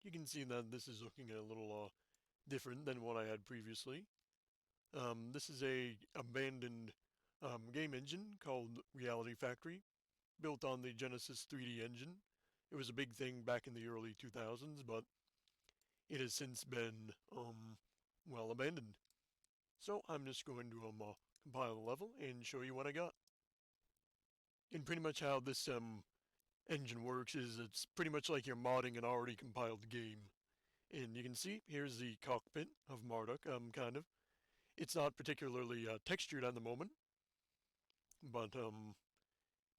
you can see that this is looking a little different than what I had previously. This is a abandoned game engine called Reality Factory, built on the Genesis 3D engine. It was a big thing back in the early 2000s, but it has since been, well, abandoned. So I'm just going to compile a level and show you what I got. And pretty much how this engine works is it's pretty much like you're modding an already compiled game. And you can see here's the cockpit of MARDUK, kind of. It's not particularly textured at the moment, but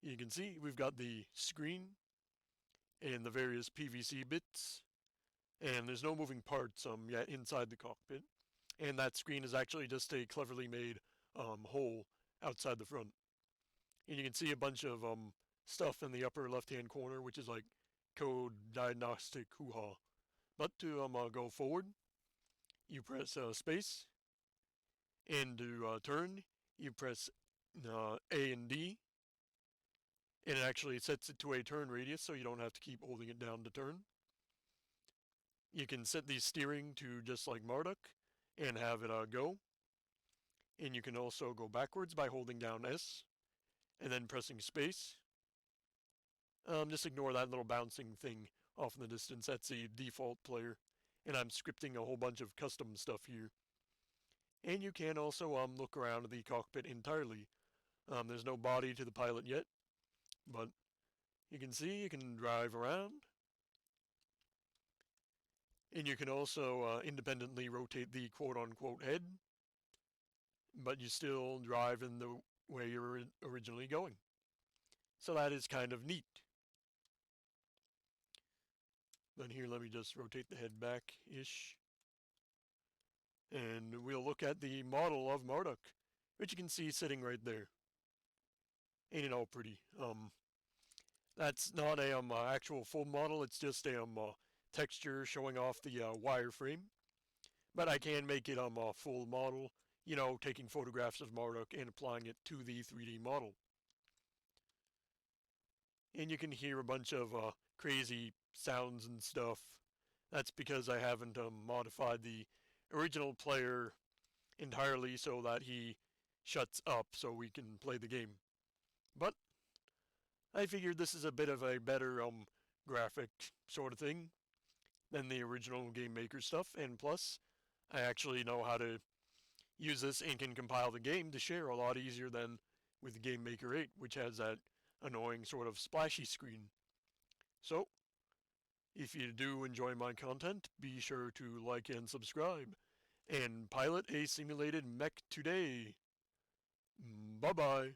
you can see we've got the screen and the various PVC bits, and there's no moving parts yet inside the cockpit. And that screen is actually just a cleverly made hole outside the front. And you can see a bunch of stuff in the upper left-hand corner, which is like code diagnostic hoo-ha. But to go forward, you press space, and to turn, you press A and D, and it actually sets it to a turn radius, so you don't have to keep holding it down to turn. You can set the steering to just like MARDUK and have it go. And you can also go backwards by holding down S and then pressing space. Just ignore that little bouncing thing off in the distance. That's the default player. And I'm scripting a whole bunch of custom stuff here. And you can also look around the cockpit entirely. There's no body to the pilot yet, but you can see you can drive around. And you can also independently rotate the quote-unquote head, but you still drive in the way you were originally going. So that is kind of neat. Then here, let me just rotate the head back-ish. And we'll look at the model of MARDUK, which you can see sitting right there. Ain't it all pretty? That's not a actual full model. It's just a texture showing off the wireframe. But I can make it a full model, you know, taking photographs of MARDUK and applying it to the 3D model. And you can hear a bunch of crazy sounds and stuff. That's because I haven't modified the original player entirely so that he shuts up so we can play the game. But I figured this is a bit of a better graphic sort of thing than the original Game Maker stuff, and plus, I actually know how to use this and can compile the game to share a lot easier than with Game Maker 8, which has that annoying sort of splashy screen. So, if you do enjoy my content, be sure to like and subscribe, and pilot a simulated mech today. Bye bye.